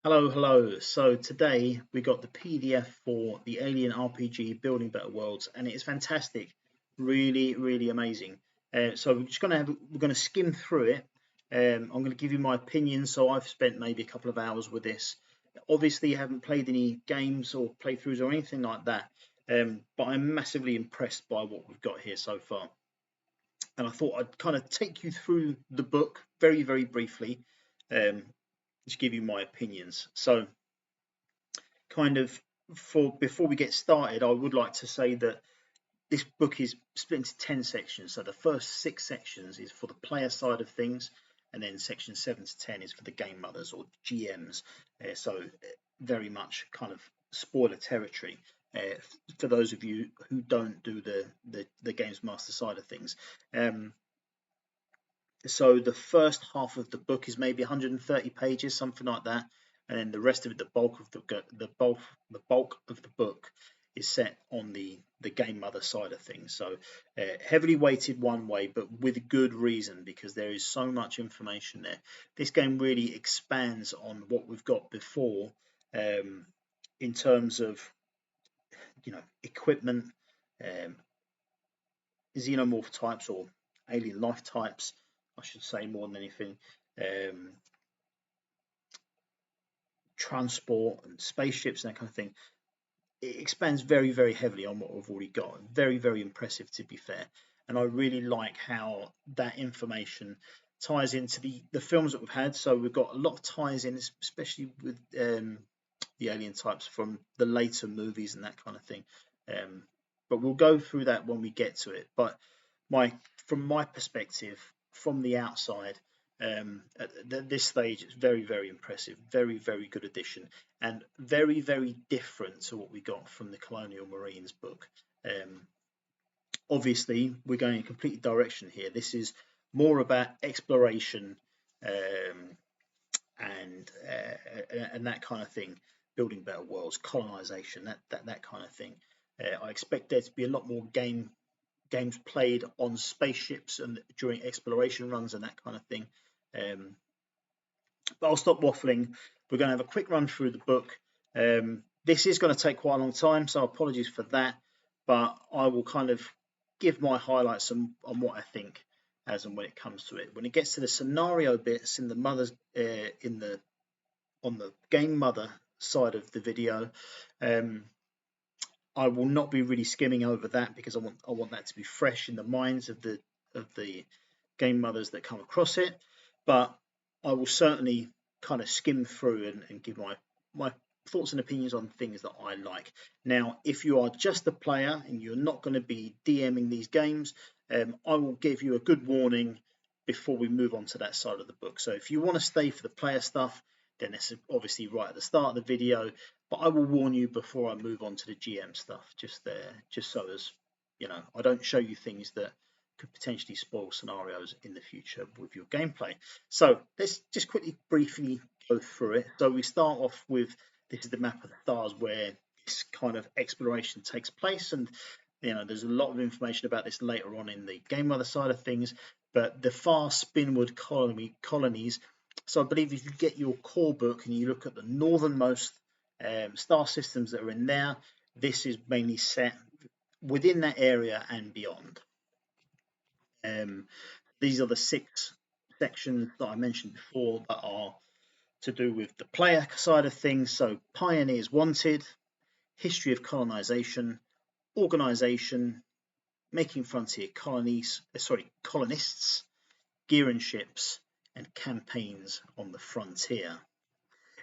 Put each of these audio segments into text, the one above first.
Hello. So today we got the PDF for the Alien RPG Building Better Worlds, and it is fantastic, really amazing. So we're gonna skim through it. I'm gonna give you my opinion. So I've spent maybe a couple of hours with this. Obviously, I haven't played any games or playthroughs or anything like that, but I'm massively impressed by what we've got here so far. And I thought I'd kind of take you through the book very briefly, um, to give you my opinions. So kind of for before we get started, I would like to say that this book is split into 10 sections. So the first 6 sections is for the player side of things, and then section 7 to 10 is for the game mothers or GMs. So very much kind of spoiler territory for those of you who don't do the games master side of things. So the first half of the book is maybe 130 pages, something like that, and then the rest of it, the bulk of the book is set on the game mother side of things. So heavily weighted one way, but with good reason, because there is so much information there. This game really expands on what we've got before, in terms of equipment, um, xenomorph types or alien life types, I should say, more than anything. Um, Transport and spaceships and that kind of thing. It expands very heavily on what we've already got. Very impressive, to be fair. And I really like how that information ties into the films that we've had. So we've got a lot of ties in, especially with the alien types from the later movies and that kind of thing. But we'll go through that when we get to it. But my from my perspective, from the outside, at this stage, it's very impressive, very good addition, and very different to what we got from the Colonial Marines book. Um, Obviously, we're going in a complete direction here. This is more about exploration, um, and that kind of thing, building better worlds, colonization, that kind of thing. I expect there to be a lot more games played on spaceships and during exploration runs and that kind of thing. Um, but I'll stop waffling. We're going to have a quick run through the book. This is going to take quite a long time, so apologies for that. But I will kind of give my highlights on what I think as and when it comes to it. When it gets to the scenario bits in the mother's in the on the game mother side of the video, I will not be really skimming over that because I want that to be fresh in the minds of the game mothers that come across it. But I will certainly kind of skim through and give my thoughts and opinions on things that I like. Now, if you are just a player and you're not going to be DMing these games, I will give you a good warning before we move on to that side of the book. So if you want to stay for the player stuff, then it's obviously right at the start of the video. But I will warn you before I move on to the GM stuff, just so as I don't show you things that could potentially spoil scenarios in the future with your gameplay. So let's just briefly go through it. So we start off with, this is the map of the stars where this kind of exploration takes place, and there's a lot of information about this later on in the game mother side of things. But the far spinward colonies. So I believe if you get your core book and you look at the northernmost star systems that are in there, this is mainly set within that area and beyond. These are the 6 sections that I mentioned before that are to do with the player side of things. So pioneers wanted, history of colonization, organization, making frontier colonists, gear and ships, and campaigns on the frontier.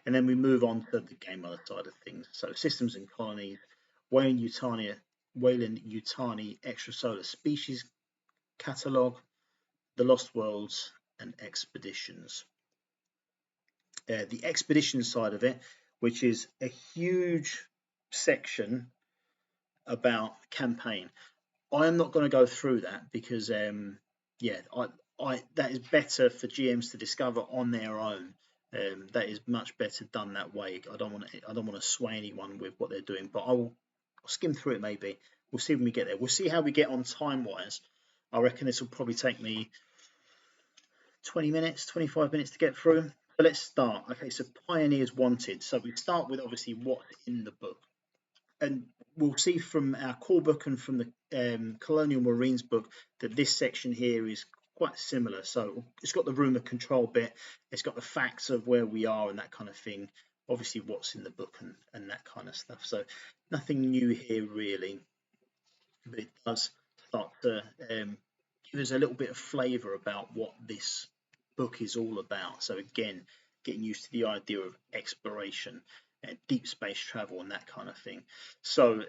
And then we move on to the game mother side of things. So systems and colonies, Weyland-Yutani extrasolar species catalogue, the Lost Worlds, and expeditions. The expedition side of it, which is a huge section about campaign. I am not going to go through that because, that is better for GMs to discover on their own. That is much better done that way. I don't want to sway anyone with what they're doing, but I'll skim through it. Maybe we'll see when we get there. We'll see how we get on time wise. I reckon this will probably take me 20 minutes, 25 minutes to get through. So let's start. Okay, so pioneers wanted. So we start with obviously what's in the book, and we'll see from our core book and from the Colonial Marines book that this section here is quite similar. So it's got the room of control bit, it's got the facts of where we are and that kind of thing, obviously what's in the book and that kind of stuff. So nothing new here really, but it does start to give us a little bit of flavour about what this book is all about. So again, getting used to the idea of exploration, deep space travel, and that kind of thing. So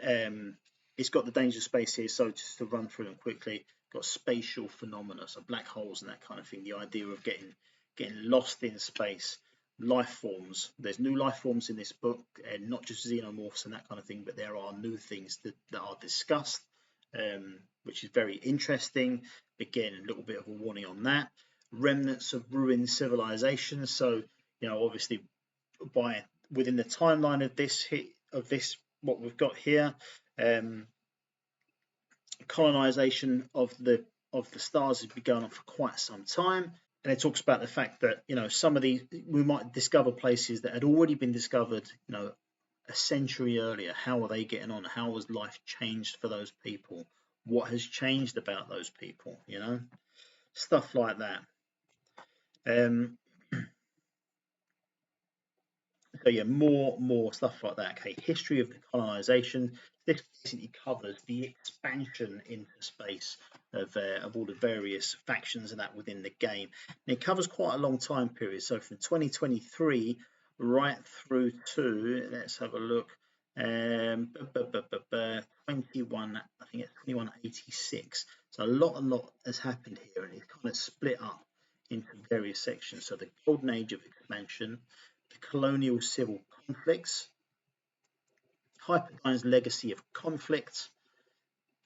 it's got the danger space here. So just to run through them quickly, got spatial phenomena, so black holes and that kind of thing. The idea of getting lost in space. Life forms. There's new life forms in this book, and not just xenomorphs and that kind of thing, but there are new things that are discussed, which is very interesting. Again, a little bit of a warning on that. Remnants of ruined civilization. So, obviously, within the timeline of this what we've got here, colonization of the stars has been going on for quite some time. And it talks about the fact that some of these we might discover places that had already been discovered a century earlier. How are they getting on? How has life changed for those people? What has changed about those people? Stuff like that. So yeah, more stuff like that. Okay, history of the colonization. This basically covers the expansion into space of all the various factions and that within the game. And it covers quite a long time period. So from 2023 right through to, let's have a look, 21, I think it's 2186. So a lot has happened here, and it's kind of split up into various sections. So the golden age of expansion, the colonial civil conflicts, Hyperdine's legacy of conflict,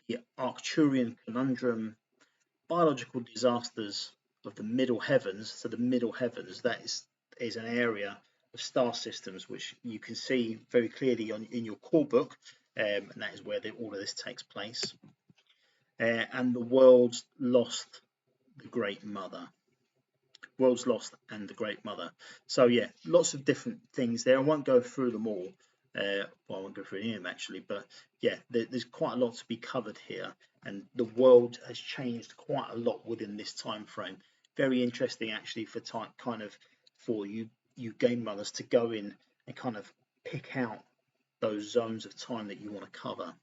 the Arcturian conundrum, biological disasters of the middle heavens. So the middle heavens, that is an area of star systems which you can see very clearly in your core book, and that is where all of this takes place. And the world's lost, the Great Mother. World's Lost and the Great Mother. So yeah, lots of different things there. I won't go through them all. I won't go through any of them actually, but yeah, there's quite a lot to be covered here, and the world has changed quite a lot within this time frame. Very interesting actually for you game mothers to go in and kind of pick out those zones of time that you want to cover.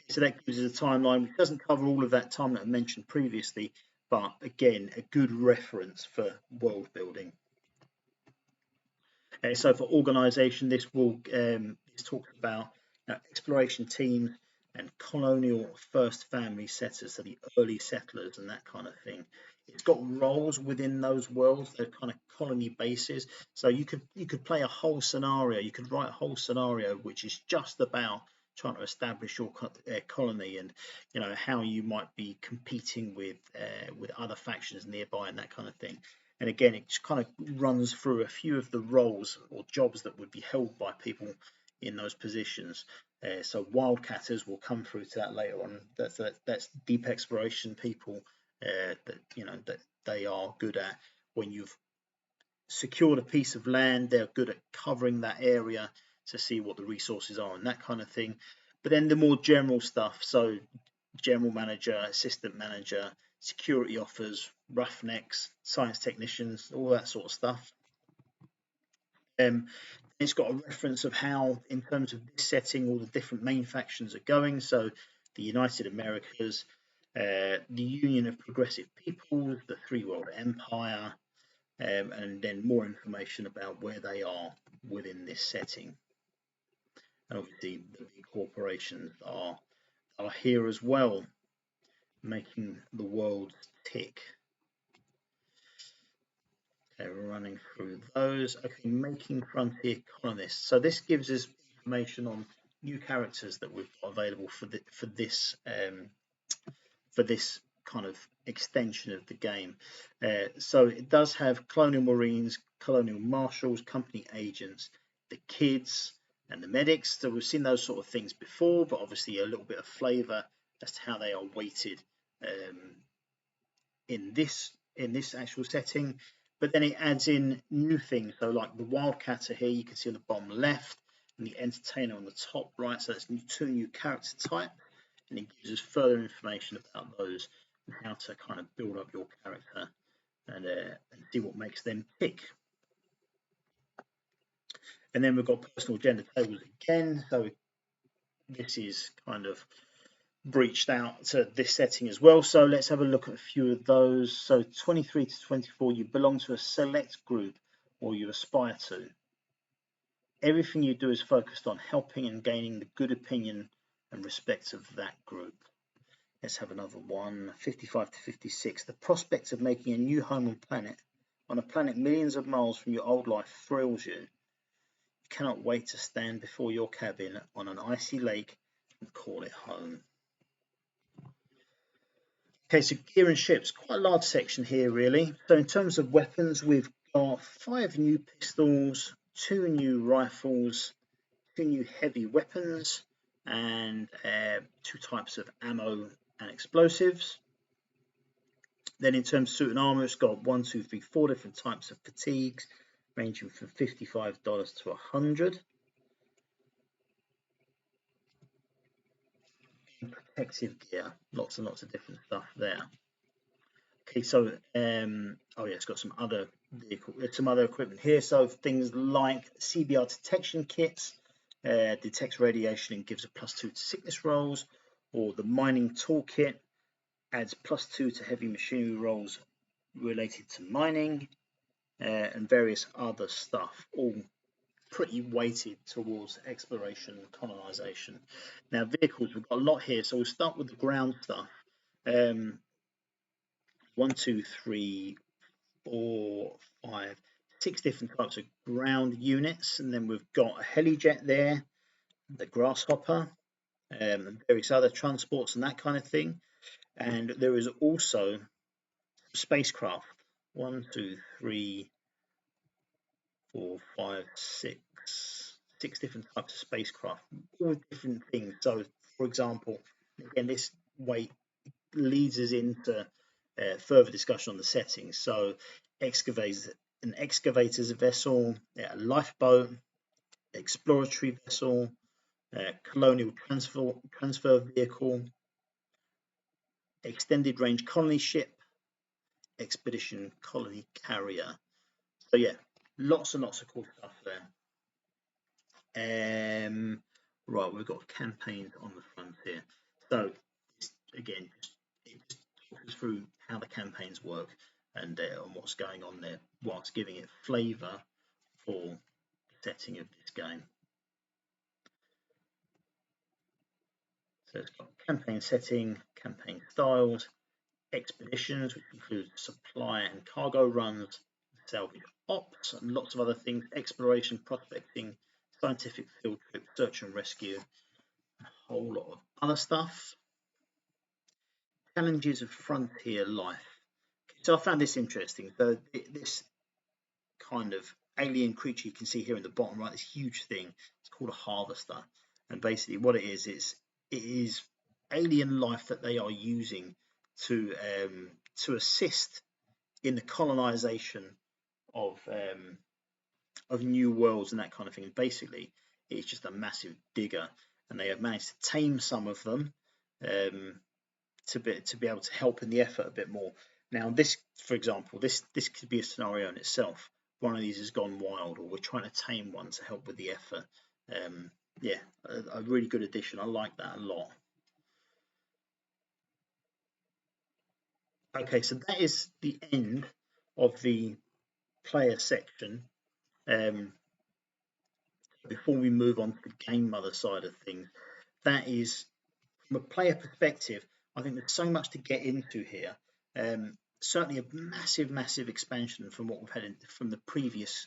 So that gives us a timeline which doesn't cover all of that time that I mentioned previously, but again, a good reference for world building. So for organisation, this talks about exploration teams and colonial first family setters, so the early settlers and that kind of thing. It's got roles within those worlds, they're kind of colony bases. So you could play a whole scenario, you could write a whole scenario which is just about trying to establish your colony, and how you might be competing with other factions nearby and that kind of thing. And again, it just kind of runs through a few of the roles or jobs that would be held by people in those positions. So wildcatters will come through to that later on. That's deep exploration people that they are good at. When you've secured a piece of land, they're good at covering that area to see what the resources are and that kind of thing. But then the more general stuff, so general manager, assistant manager, security offers, roughnecks, science technicians, all that sort of stuff. It's got a reference of how, in terms of this setting, all the different main factions are going. So the United Americas, the Union of Progressive Peoples, the Three World Empire, and then more information about where they are within this setting. And obviously the big corporations are here as well, making the world tick. Okay, we're running through those. Okay, making frontier colonists. So this gives us information on new characters that we've got available for this kind of extension of the game. So it does have colonial marines, colonial marshals, company agents, the kids, and the medics. So we've seen those sort of things before, but obviously a little bit of flavour as to how they are weighted in this actual setting. but then it adds in new things. So like the Wildcatter here, you can see on the bottom left, and the Entertainer on the top right. So that's two new character types, and it gives us further information about those and how to kind of build up your character and see what makes them tick. And then we've got personal gender tables again. So this is kind of breached out to this setting as well. So let's have a look at a few of those. So 23 to 24, you belong to a select group or you aspire to. Everything you do is focused on helping and gaining the good opinion and respect of that group. Let's have another one. 55 to 56. The prospect of making a new home on a planet millions of miles from your old life thrills you. You cannot wait to stand before your cabin on an icy lake and call it home. Okay, so gear and ships, quite a large section here really. So in terms of weapons, we've got 5 new pistols, 2 new rifles, 2 new heavy weapons, and 2 types of ammo and explosives. Then in terms of suit and armor, it's got 1, 2, 3, 4 different types of fatigues, ranging from $55 to $100. And protective gear, lots and lots of different stuff there. Okay, so oh yeah, it's got some other equipment here. So things like CBR detection kits, detects radiation and gives a +2 to sickness rolls, or the mining toolkit adds +2 to heavy machinery rolls related to mining, and various other stuff, all pretty weighted towards exploration and colonization. Now vehicles, we've got a lot here, so we'll start with the ground stuff. 1, 2, 3, 4, 5, 6 different types of ground units, and then we've got a helijet there, the grasshopper, and various other transports and that kind of thing. And there is also spacecraft. 1, 2, 3, 4, 5, 6 different types of spacecraft, all different things. So, for example, again, this way leads us into further discussion on the settings. So, an excavator's vessel, a lifeboat, exploratory vessel, colonial transfer vehicle, extended range colony ship, expedition colony carrier. So yeah, lots and lots of cool stuff there. Right, we've got campaigns on the front here. So again, it just talks us through how the campaigns work and what's going on there, whilst giving it flavour for the setting of this game. So it's got campaign setting, campaign styles, expeditions, which include supply and cargo runs, salvage ops, and lots of other things, exploration, prospecting, scientific field trip, search and rescue, a whole lot of other stuff. Challenges of frontier life. So I found this interesting. So this kind of alien creature you can see here in the bottom right, this huge thing, it's called a harvester. And basically what it is alien life that they are using to assist in the colonization of new worlds and that kind of thing. And basically it's just a massive digger, and they have managed to tame some of them to be able to help in the effort a bit more. Now this, for example, this could be a scenario in itself. One of these has gone wild, or we're trying to tame one to help with the effort. Yeah, a really good addition. I like that a lot. Okay, so that is the end of the player section. Before we move on to the game mother side of things, that is, from a player perspective, I think there's so much to get into here. Certainly a massive expansion from what we've had from the previous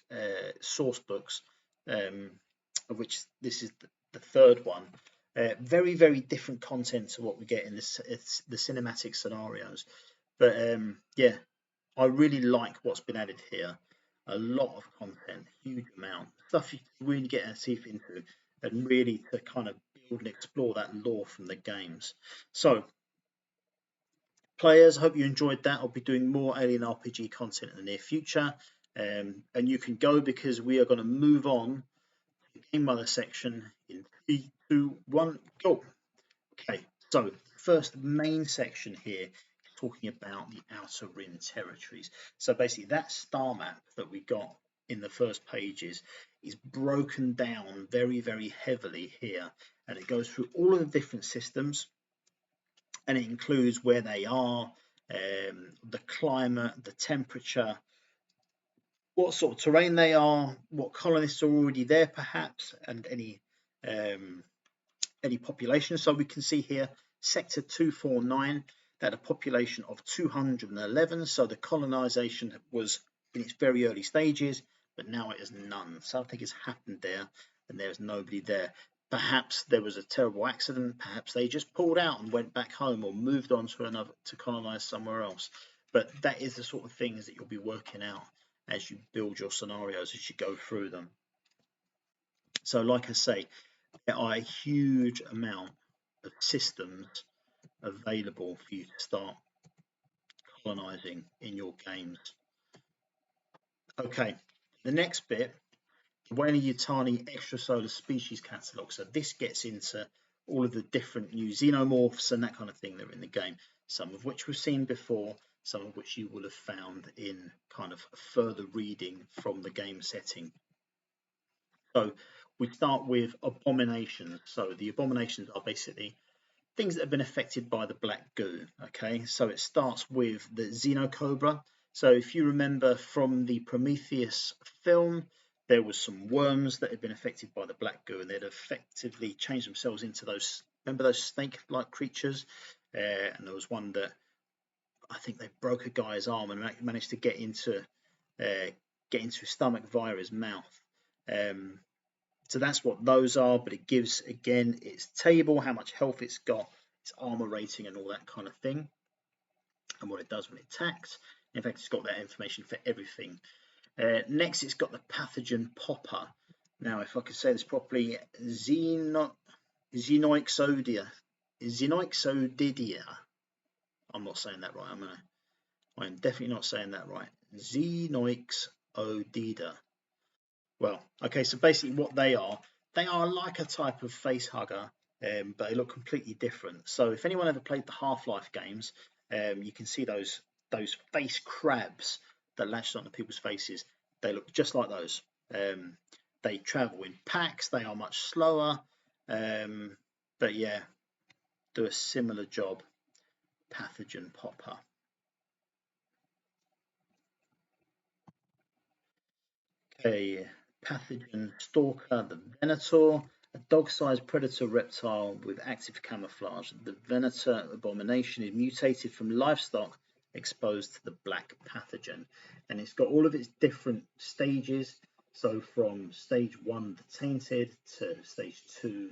source books, of which this is the third one. Very different content to what we get in the cinematic scenarios. But yeah, I really like what's been added here. A lot of content, huge amount, stuff you can really get our teeth into, and really to kind of build and explore that lore from the games. So players, I hope you enjoyed that. I'll be doing more Alien RPG content in the near future. And you can go, because we are going to move on to the Game Mother section in 3, 2, 1, go. Okay, so first main section here is talking about the Outer Rim territories. So basically that star map that we got in the first pages is broken down very, very heavily here, and it goes through all of the different systems, and it includes where they are, the climate, the temperature, what sort of terrain they are, what colonists are already there perhaps, and any population. So we can see here sector 249 that a population of 211. So the colonization was in its very early stages, but now it is none. Something has happened there, and there's nobody there. Perhaps there was a terrible accident. Perhaps they just pulled out and went back home, or moved on to another to colonize somewhere else. But that is the sort of things that you'll be working out as you build your scenarios, as you go through them. So, like I say, there are a huge amount of systems available for you to start colonizing in your games. Okay, the next bit, the Weyland-Yutani extrasolar species catalogue. So this gets into all of the different new xenomorphs and that kind of thing that are in the game, some of which we've seen before, some of which you will have found in kind of further reading from the game setting. So we start with abominations. So the abominations are basically things that have been affected by the black goo. Okay, so it starts with the xenocobra. So if you remember from the Prometheus film, there was some worms that had been affected by the black goo, and they'd effectively changed themselves into those, remember those snake-like creatures? And there was one that I think they broke a guy's arm and managed to get into his stomach via his mouth. So that's what those are, but it gives, again, its table, how much health it's got, its armor rating and all that kind of thing, and what it does when it attacks. In fact, it's got that information for everything. Next, it's got the pathogen popper. Now, if I could say this properly, Xenoixodia. I'm not saying that right. I'm definitely not saying that right. Xenoixodida. Well, okay, so basically what they are like a type of face hugger, but they look completely different. So if anyone ever played the Half-Life games, you can see those face crabs that latch onto people's faces. They look just like those. They travel in packs. They are much slower, but yeah, do a similar job. Pathogen popper. Okay, pathogen stalker, the Venator, a dog-sized predator reptile with active camouflage. The Venator abomination is mutated from livestock exposed to the black pathogen, and it's got all of its different stages. So from stage 1, the tainted, to stage 2,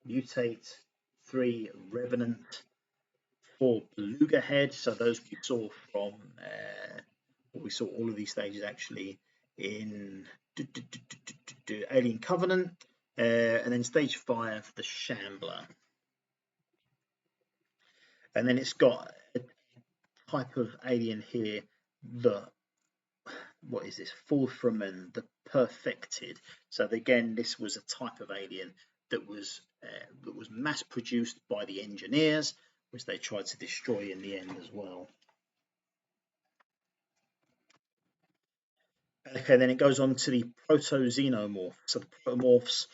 mutate, 3, revenant, 4, beluga head. So those we saw from we saw all of these stages actually in Alien Covenant, and then stage 5, the Shambler. And then it's got a type of alien here, what is this? Fulframen, the Perfected. So again, this was a type of alien that was mass produced by the engineers, which they tried to destroy in the end as well. Okay, then it goes on to the proto-xenomorph. So the protomorphs,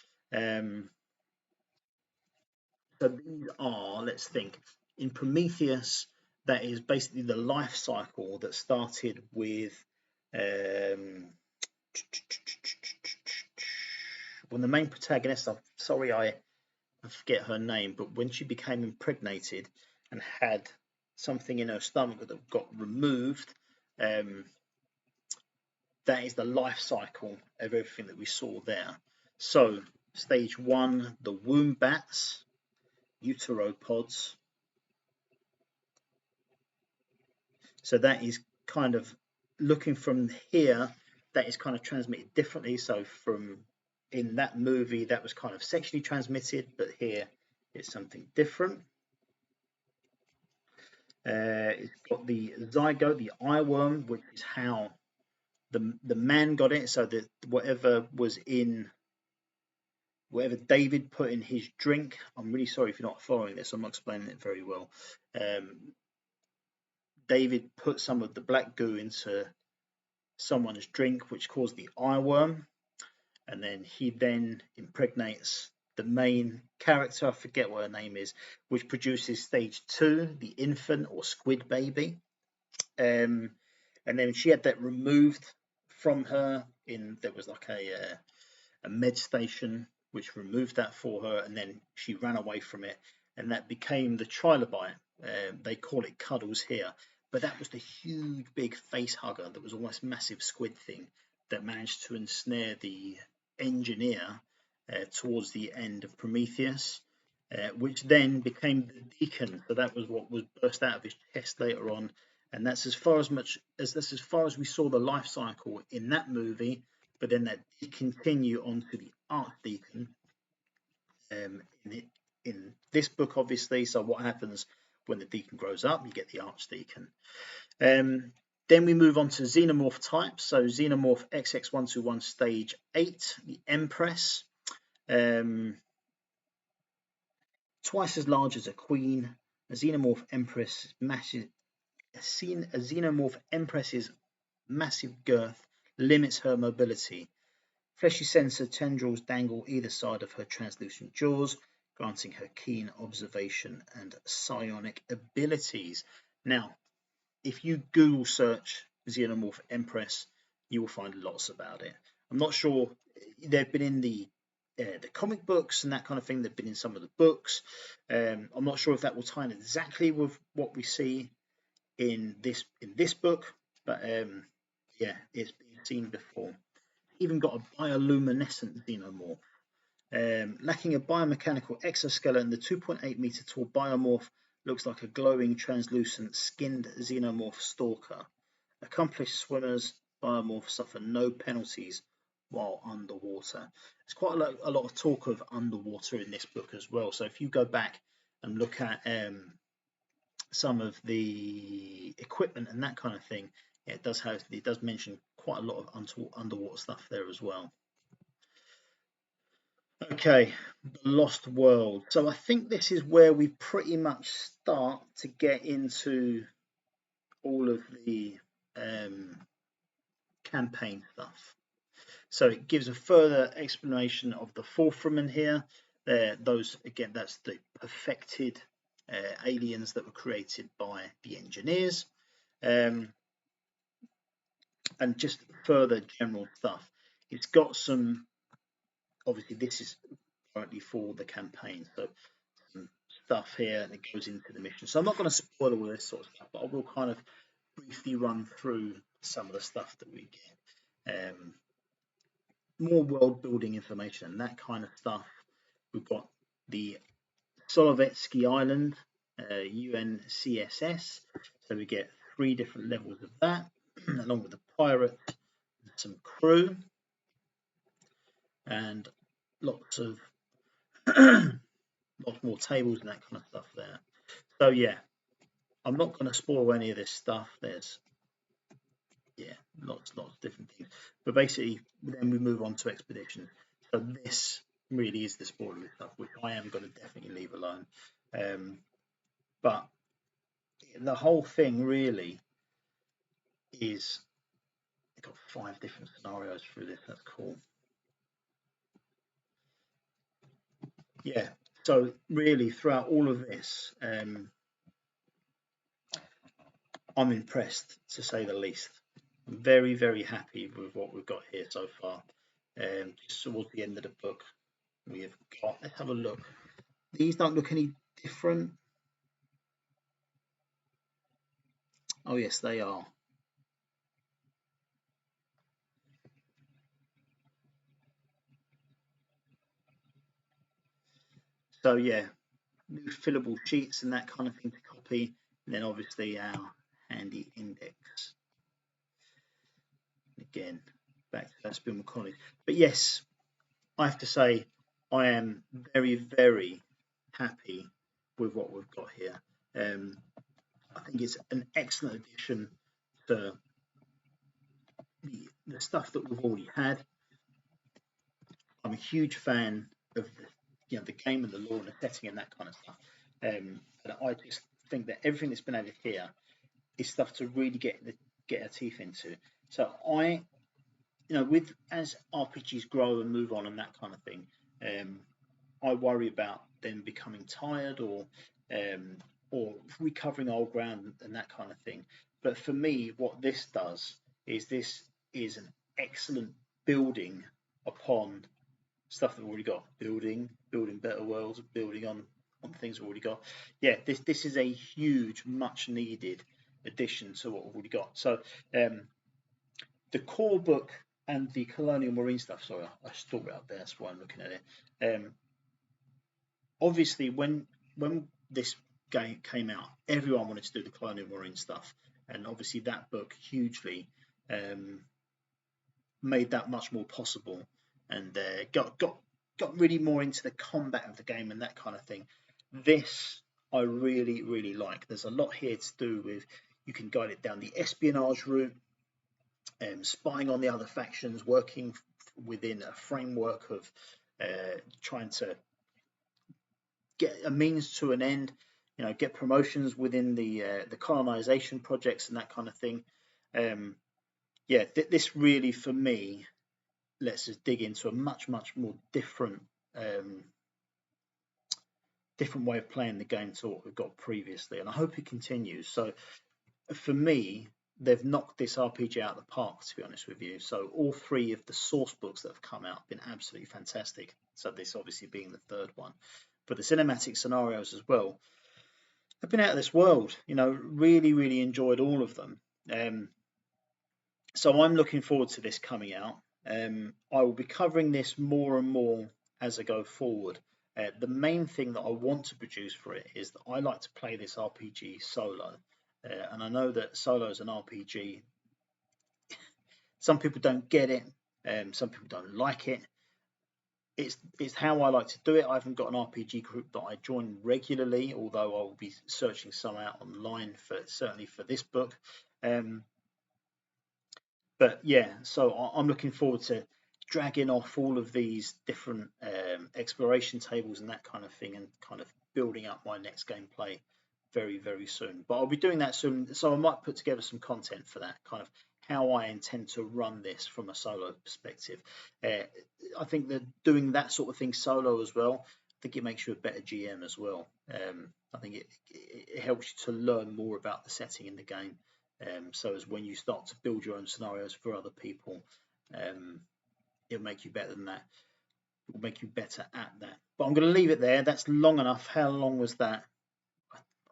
so these are, let's think, in Prometheus, that is basically the life cycle that started with when the main protagonist, I'm sorry I forget her name, but when she became impregnated and had something in her stomach that got removed, that is the life cycle of everything that we saw there. So stage 1, the womb bats, uteropods. So that is kind of looking from here, that is kind of transmitted differently. So from in that movie, that was kind of sexually transmitted, but here it's something different. It's got the zygote, the eyeworm, which is how the man got it. So that whatever David put in his drink. I'm really sorry if you're not following this. I'm not explaining it very well. David put some of the black goo into someone's drink, which caused the eyeworm, and then he impregnates the main character. I forget what her name is, which produces stage 2, the infant or squid baby. And then she had that removed from her. There was like a med station which removed that for her, and then she ran away from it, and that became the trilobite. They call it Cuddles here, but that was the huge big face hugger that was almost massive squid thing that managed to ensnare the engineer towards the end of Prometheus, which then became the Deacon. So that was what was burst out of his chest later on, and that's as far as we saw the life cycle in that movie. But then that did continue on to the Archdeacon in this book, obviously. So what happens when the Deacon grows up? You get the Archdeacon. Then we move on to Xenomorph types. So Xenomorph XX121 Stage 8, the Empress. Twice as large as a queen. A Xenomorph Empress massive. A Xenomorph Empress's massive girth limits her mobility. Fleshy sensor tendrils dangle either side of her translucent jaws, granting her keen observation and psionic abilities. Now, if you Google search Xenomorph Empress, you will find lots about it. I'm not sure, they've been in the comic books and that kind of thing. They've been in some of the books. I'm not sure if that will tie in exactly with what we see in this book, but yeah, it's been seen before. Even got a bioluminescent xenomorph. Lacking a biomechanical exoskeleton, the 2.8 meter tall biomorph looks like a glowing, translucent, skinned xenomorph stalker. Accomplished swimmers, biomorphs suffer no penalties while underwater. There's quite a lot of talk of underwater in this book as well. So if you go back and look at some of the equipment and that kind of thing, it does mention quite a lot of underwater stuff there as well. Okay, the Lost World. So I think this is where we pretty much start to get into all of the campaign stuff. So it gives a further explanation of the Forthramen here. Those, again, that's the perfected aliens that were created by the engineers. And just further general stuff. It's got some, obviously this is currently for the campaign, so some stuff here and it goes into the mission. So I'm not going to spoil all this sort of stuff, but I will kind of briefly run through some of the stuff that we get. More world building information and that kind of stuff. We've got the Solovetsky Island, UNCSS. So we get 3 different levels of that, along with the pirate, some crew, and lots more tables and that kind of stuff there. So yeah, I'm not going to spoil any of this stuff. There's lots of different things. But basically, then we move on to expeditions. So this really is the spoilery stuff, which I am going to definitely leave alone. But the whole thing really is, I've got 5 different scenarios through this. That's cool. Yeah. So really, throughout all of this, I'm impressed, to say the least. I'm very, very happy with what we've got here so far. Just towards the end of the book, we have got, let's have a look. These don't look any different. Oh yes, they are. So yeah, new fillable sheets and that kind of thing to copy. And then obviously our handy index. Again, back to that Spill McConnell. But yes, I have to say I am very, very happy with what we've got here. I think it's an excellent addition to the stuff that we've already had. I'm a huge fan of the game and the lore and the setting and that kind of stuff. And I just think that everything that's been added here is stuff to really get our teeth into. So with as RPGs grow and move on and that kind of thing, I worry about them becoming tired or recovering old ground and that kind of thing. But for me, what this does is this is an excellent building upon stuff that we've already got. Building better worlds, building on things we've already got. Yeah, this is a huge, much needed addition to what we've already got. So the core book and the Colonial Marine stuff. Sorry, I stored it up there. That's why I'm looking at it. Obviously, when this game came out, everyone wanted to do the Colonial Marine stuff, and obviously that book hugely made that much more possible, and got really more into the combat of the game and that kind of thing. This I really, really like. There's a lot here to do with. You can guide it down the espionage route, spying on the other factions, working within a framework of trying to get a means to an end, get promotions within the colonization projects and that kind of thing. This really, for me, lets us dig into a much more different way of playing the game to what we've got previously, and I hope it continues. So for me, they've knocked this RPG out of the park, to be honest with you. So all three of the source books that have come out have been absolutely fantastic. So this obviously being the third one, but the cinematic scenarios as well have been out of this world. Really enjoyed all of them. So I'm looking forward to this coming out. I will be covering this more and more as I go forward. The main thing that I want to produce for it is that I like to play this RPG solo. And I know that solo is an RPG. Some people don't get it. Some people don't like it. It's how I like to do it. I haven't got an RPG group that I join regularly, although I will be searching some out online certainly for this book. But yeah, so I'm looking forward to dragging off all of these different exploration tables and that kind of thing, and kind of building up my next gameplay very soon. But I'll be doing that soon, so I might put together some content for that, kind of how I intend to run this from a solo perspective. I think that doing that sort of thing solo as well, I think it makes you a better GM as well. I think it helps you to learn more about the setting in the game. So as when you start to build your own scenarios for other people, it'll make you better than that. It will make you better at that. But I'm going to leave it there. That's long enough. How long was that?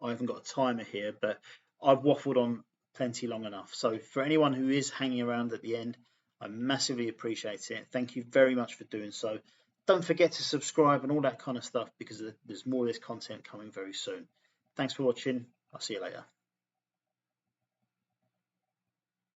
I haven't got a timer here, but I've waffled on plenty long enough. So for anyone who is hanging around at the end, I massively appreciate it. Thank you very much for doing so. Don't forget to subscribe and all that kind of stuff, because there's more of this content coming very soon. Thanks for watching. I'll see you later.